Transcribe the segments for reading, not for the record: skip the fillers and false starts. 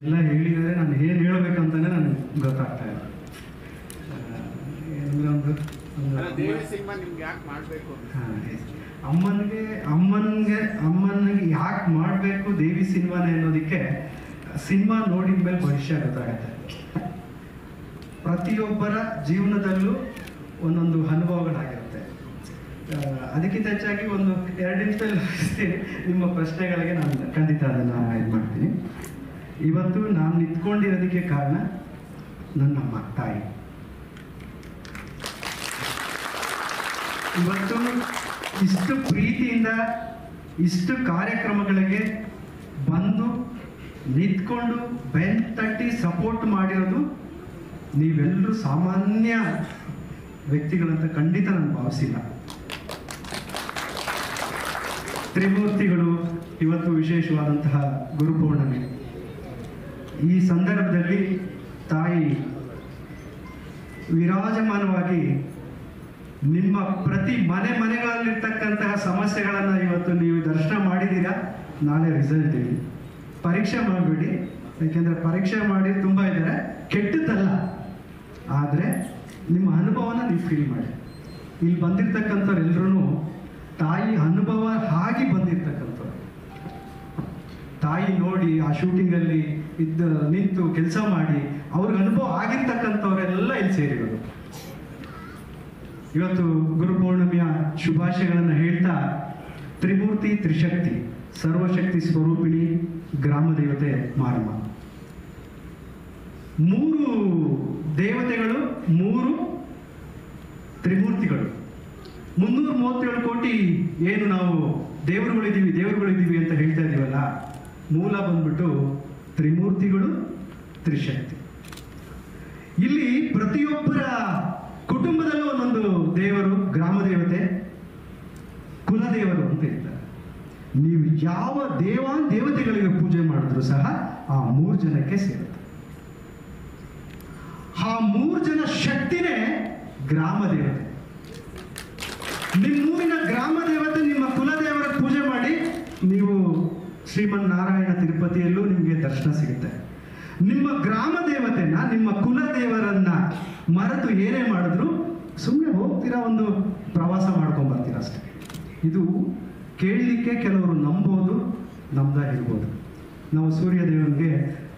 ಎಲ್ಲ ಹೇಳಿದರೆ ನಾನು ಏನು ಹೇಳಬೇಕಂತಾನೆ ನನಗೆ ಗೊತ್ತಾಗ್ತಾ ಇಲ್ಲ. ಏನಂದ್ರೆ ಅಮ್ಮನಿಗೆ ಯಾಕೆ ಮಾಡಬೇಕು ದೇವಿ ಸಿನಿಮಾನೇ ಅನ್ನೋದಕ್ಕೆ ಸಿನಿಮಾ ನೋಡಿದ ಮೇಲೆ ಭವಿಷ್ಯ ಗೊತ್ತಾಗತ್ತೆ. ಪ್ರತಿಯೊಬ್ಬರ ಜೀವನದಲ್ಲೂ ಒಂದೊಂದು ಅನುಭವಗಳಾಗಿರುತ್ತೆ. ಅದಕ್ಕಿಂತ ಹೆಚ್ಚಾಗಿ ಒಂದು 2 ನಿಮಿಷದಲ್ಲಿ ನಿಮ್ಮ ಪ್ರಶ್ನೆಗಳಿಗೆ ನಾನು ಖಂಡಿತ ಅದನ್ನು ಇದು ಮಾಡ್ತೀನಿ. ಇವತ್ತು ನಾನು ನಿಂತ್ಕೊಂಡಿರೋದಕ್ಕೆ ಕಾರಣ ನನ್ನಮ್ಮ ತಾಯಿ. ಇವತ್ತು ಇಷ್ಟು ಪ್ರೀತಿಯಿಂದ ಇಷ್ಟು ಕಾರ್ಯಕ್ರಮಗಳಿಗೆ ಬಂದು ನಿಂತ್ಕೊಂಡು ಬೆನ್ ತಟ್ಟಿ ಸಪೋರ್ಟ್ ಮಾಡಿರೋದು ನೀವೆಲ್ಲರೂ ಸಾಮಾನ್ಯ ವ್ಯಕ್ತಿಗಳಂತ ಖಂಡಿತ ನಾನು ಭಾವಿಸಿಲ್ಲ. ತ್ರಿಮೂರ್ತಿಗಳು ಇವತ್ತು ವಿಶೇಷವಾದಂತಹ ಗುರುಪೌರ್ಣಮಿ. ಈ ಸಂದರ್ಭದಲ್ಲಿ ತಾಯಿ ವಿರಾಜಮಾನವಾಗಿ ನಿಮ್ಮ ಪ್ರತಿ ಮನೆಗಳಲ್ಲಿರ್ತಕ್ಕಂತಹ ಸಮಸ್ಯೆಗಳನ್ನು ಇವತ್ತು ನೀವು ದರ್ಶನ ಮಾಡಿದ್ದೀರಾ. ನಾಳೆ ರಿಸಲ್ಟ್ ಇದೆ, ಪರೀಕ್ಷೆ ಮಾಡಬೇಡಿ. ಯಾಕೆಂದರೆ ಪರೀಕ್ಷೆ ಮಾಡಿ ತುಂಬ ಇದ್ದಾರೆ, ಕೆಟ್ಟದ್ದಲ್ಲ. ಆದರೆ ನಿಮ್ಮ ಅನುಭವನ ನೀವು ಫೀಲ್ ಮಾಡಿ. ಇಲ್ಲಿ ಬಂದಿರ್ತಕ್ಕಂಥವ್ರೆಲ್ಲರೂ ತಾಯಿ ಅನುಭವ ಆಗಿ ಬಂದಿರ್ತಕ್ಕಂಥವ್ರು. ತಾಯಿ ನೋಡಿ ಆ ಶೂಟಿಂಗಲ್ಲಿ ನಿಂತು ಕೆಲಸ ಮಾಡಿ ಅವ್ರಿಗೆ ಅನುಭವ ಆಗಿರ್ತಕ್ಕಂಥವರೆಲ್ಲ ಇಲ್ಲಿ ಸೇರಿರೋದು. ಇವತ್ತು ಗುರುಪೌರ್ಣಮಿಯ ಶುಭಾಶಯಗಳನ್ನು ಹೇಳ್ತಾ, ತ್ರಿಮೂರ್ತಿ ತ್ರಿಶಕ್ತಿ ಸರ್ವಶಕ್ತಿ ಸ್ವರೂಪಿಣಿ ಗ್ರಾಮ ದೇವತೆ ಮಾರಮ್ಮ. 3 ದೇವತೆಗಳು, 3 ತ್ರಿಮೂರ್ತಿಗಳು, 337 ಕೋಟಿ ಏನು ನಾವು ದೇವರುಗಳಿದ್ದೀವಿ ಅಂತ ಹೇಳ್ತಾ ಇದೀವಲ್ಲ, ಮೂಲ ಬಂದ್ಬಿಟ್ಟು ತ್ರಿಮೂರ್ತಿಗಳು, ತ್ರಿಶಕ್ತಿ. ಇಲ್ಲಿ ಪ್ರತಿಯೊಬ್ಬರ ಕುಟುಂಬದಲ್ಲೂ ಒಂದೊಂದು ದೇವರು, ಗ್ರಾಮ ದೇವತೆ, ಕುಲದೇವರು ಅಂತ ಇರ್ತಾರೆ. ನೀವು ಯಾವ ದೇವತೆಗಳಿಗೆ ಪೂಜೆ ಮಾಡಿದ್ರು ಸಹ ಆ 3 ಜನಕ್ಕೆ ಸೇರುತ್ತೆ. ಆ 3 ಜನ ಶಕ್ತಿನೇ ಗ್ರಾಮ ದೇವತೆ. ನಿಮ್ಮೂರಿನ ಗ್ರಾಮ ದೇವತೆ, ನಿಮ್ಮ ಕುಲದೇವರ ಪೂಜೆ ಮಾಡಿ ನೀವು ಶ್ರೀಮನ್ನಾರಾಯಣ ತಿರುಪತಿಯಲ್ಲೂ ನಿಮಗೆ ದರ್ಶನ ಸಿಗುತ್ತೆ. ನಿಮ್ಮ ಗ್ರಾಮ ದೇವತೆನ, ನಿಮ್ಮ ಕುಲದೇವರನ್ನ ಮರೆತು ಏನೇ ಮಾಡಿದ್ರು ಸುಮ್ಮನೆ ಹೋಗ್ತೀರಾ, ಒಂದು ಪ್ರವಾಸ ಮಾಡ್ಕೊಂಡ್ ಬರ್ತೀರಾ ಅಷ್ಟೇ. ಇದು ಕೇಳಲಿಕ್ಕೆ ಕೆಲವರು ನಂಬೋದು, ಇರ್ಬೋದು. ನಾವು ಸೂರ್ಯ ದೇವನಿಗೆ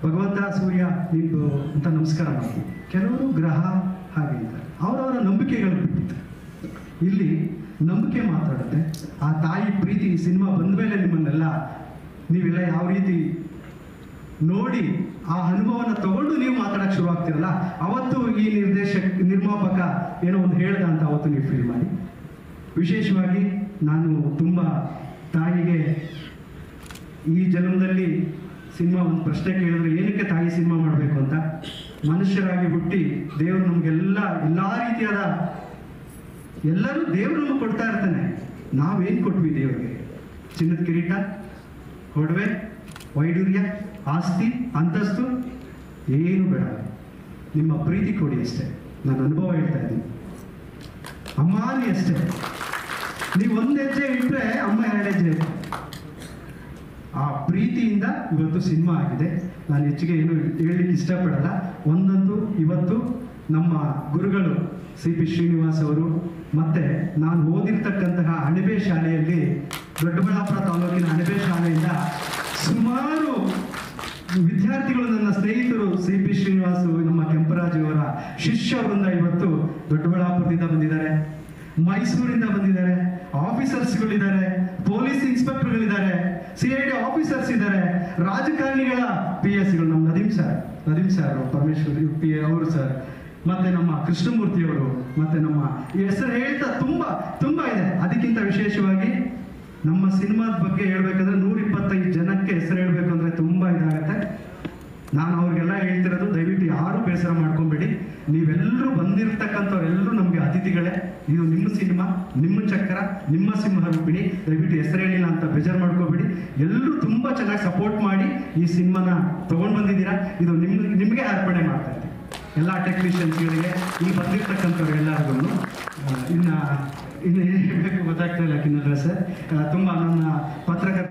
ಭಗವಂತ ಸೂರ್ಯ ನಿಂದು ಅಂತ ನಮಸ್ಕಾರ ಮಾಡ್ತೀವಿ. ಕೆಲವರು ಗ್ರಹ ಹಾಗೆ ಅಂತಾರೆ, ಅವರವರ ನಂಬಿಕೆಗಳು ಬಿಟ್ಟಿತ್ತು. ಇಲ್ಲಿ ನಂಬಿಕೆ ಮಾತಾಡುತ್ತೆ. ಆ ತಾಯಿ ಪ್ರೀತಿ ಸಿನಿಮಾ ಬಂದ ಮೇಲೆ ನೀವೆಲ್ಲ ಯಾವ ರೀತಿ ನೋಡಿ ಆ ಅನುಭವನ ತಗೊಂಡು ನೀವು ಮಾತಾಡಕ್ಕೆ ಶುರು ಆಗ್ತಿರಲ್ಲ, ಅವತ್ತು ಈ ನಿರ್ಮಾಪಕ ಏನೋ ಒಂದು ಹೇಳ್ದ ಅಂತ ಅವತ್ತು ನೀವು ಫೀಲ್ ಮಾಡಿ. ವಿಶೇಷವಾಗಿ ನಾನು ತುಂಬ ತಾಯಿಗೆ ಈ ಜನ್ಮದಲ್ಲಿ ಸಿನಿಮಾ ಒಂದು ಪ್ರಶ್ನೆ ಕೇಳಿದ್ರೆ ಏನಕ್ಕೆ ತಾಯಿ ಸಿನಿಮಾ ಮಾಡಬೇಕು ಅಂತ, ಮನುಷ್ಯರಾಗಿ ಹುಟ್ಟಿ ದೇವರು ನಮಗೆಲ್ಲ ರೀತಿಯಾದ ಎಲ್ಲರೂ ದೇವರು ನಮಗೆ ಕೊಡ್ತಾ ಇರ್ತಾನೆ. ನಾವೇನು ಕೊಟ್ವಿ ದೇವರಿಗೆ? ಚಿನ್ನದ ಕಿರೀಟ, ಒಡವೆ, ವೈಡೂರ್ಯ, ಆಸ್ತಿ, ಅಂತಸ್ತು ಏನು ಬೇಡ. ನಿಮ್ಮ ಪ್ರೀತಿ ಕೊಡಿ ಅಷ್ಟೇ. ನಾನು ಅನುಭವ ಹೇಳ್ತಾ ಇದ್ದೀನಿ. ಅಮ್ಮಾನಿ ಅಷ್ಟೇ. ನೀವು 1 ಹೆಜ್ಜೆ ಇಟ್ಟರೆ ಅಮ್ಮ 2 ಹೆಜ್ಜೆ. ಆ ಪ್ರೀತಿಯಿಂದ ಇವತ್ತು ಸಿನಿಮಾ ಆಗಿದೆ. ನಾನು ಹೆಚ್ಚಿಗೆ ಏನು ಹೇಳಲಿಕ್ಕೆ ಇಷ್ಟಪಡಲ್ಲ. ಒಂದೊಂದು ಇವತ್ತು ನಮ್ಮ ಗುರುಗಳು CP ಶ್ರೀನಿವಾಸ್ ಅವರು, ಮತ್ತೆ ನಾನು ಓದಿರ್ತಕ್ಕಂತಹ ಅಣಬೆ ಶಾಲೆಯಲ್ಲಿ, ದೊಡ್ಡಬಳ್ಳಾಪುರ ತಾಲೂಕಿನ ಅಣಬೆ ಶಾಲೆಯಿಂದ ಸುಮಾರು ವಿದ್ಯಾರ್ಥಿಗಳು, ನನ್ನ ಸ್ನೇಹಿತರು, CP ಶ್ರೀನಿವಾಸ್, ನಮ್ಮ ಕೆಂಪರಾಜು ಅವರ ಶಿಷ್ಯವರಿಂದ ಇವತ್ತು ದೊಡ್ಡಬಳ್ಳಾಪುರದಿಂದ ಬಂದಿದ್ದಾರೆ, ಮೈಸೂರಿಂದ ಬಂದಿದ್ದಾರೆ, ಆಫೀಸರ್ಸ್ಗಳಿದ್ದಾರೆ, ಪೊಲೀಸ್ ಇನ್ಸ್ಪೆಕ್ಟರ್ಗಳಿದ್ದಾರೆ, CID ಆಫೀಸರ್ಸ್ ಇದ್ದಾರೆ, ರಾಜಕಾರಣಿಗಳ PSಗಳು, ನಮ್ಮ ನದೀಮ್ ಸರ್ ಪರಮೇಶ್ವರ್ ಅವರು ಸರ್, ಮತ್ತೆ ನಮ್ಮ ಕೃಷ್ಣಮೂರ್ತಿಯವರು, ಮತ್ತೆ ನಮ್ಮ ಹೆಸರು ಹೇಳ್ತಾ ತುಂಬಾ ಇದೆ. ಅದಕ್ಕಿಂತ ವಿಶೇಷವಾಗಿ ನಮ್ಮ ಸಿನಿಮಾದ ಬಗ್ಗೆ ಹೇಳ್ಬೇಕಂದ್ರೆ 125 ಜನಕ್ಕೆ ಹೆಸರು ಹೇಳ್ಬೇಕು ಅಂದ್ರೆ ತುಂಬಾ ಇದಾಗತ್ತೆ. ನಾನು ಅವ್ರಿಗೆಲ್ಲ ಹೇಳ್ತಿರೋದು, ದಯವಿಟ್ಟು ಯಾರು ಬೇಸರ ಮಾಡ್ಕೊಂಬೇಡಿ. ನೀವೆಲ್ಲರೂ ಬಂದಿರ್ತಕ್ಕಂಥವ್ರೆಲ್ಲರೂ ನಮಗೆ ಅತಿಥಿಗಳೇ. ಇದು ನಿಮ್ಮ ಸಿನಿಮಾ, ನಿಮ್ಮ ಚಕ್ರ, ನಿಮ್ಮ ಸಿಂಹರೂಪಿಣಿ. ದಯವಿಟ್ಟು ಹೆಸರು ಹೇಳಿಲ್ಲ ಅಂತ ಬೇಜಾರು ಮಾಡ್ಕೋಬೇಡಿ. ಎಲ್ಲರೂ ತುಂಬಾ ಚೆನ್ನಾಗಿ ಸಪೋರ್ಟ್ ಮಾಡಿ ಈ ಸಿನಿಮಾನ ತಗೊಂಡು ಬಂದಿದ್ದೀರಾ. ಇದು ನಿಮಗೆ ಅರ್ಪಣೆ ಮಾಡ್ತಾ ಇದ್ದೀನಿ, ಎಲ್ಲ ಟೆಕ್ನಿಷಿಯನ್ಸ್ಗಳಿಗೆ, ಇಲ್ಲಿ ಬಂದಿರ್ತಕ್ಕಂಥವ್ರಿಗೆಲ್ಲರಿಗೂ. ಇನ್ನು ಏನು ಹೇಳಬೇಕು ಗೊತ್ತಾಗ್ತಾ ಇಲ್ಲ ಕಿನ್ನರ ಸರ್. ತುಂಬ ನನ್ನ ಪತ್ರಕರ್ತ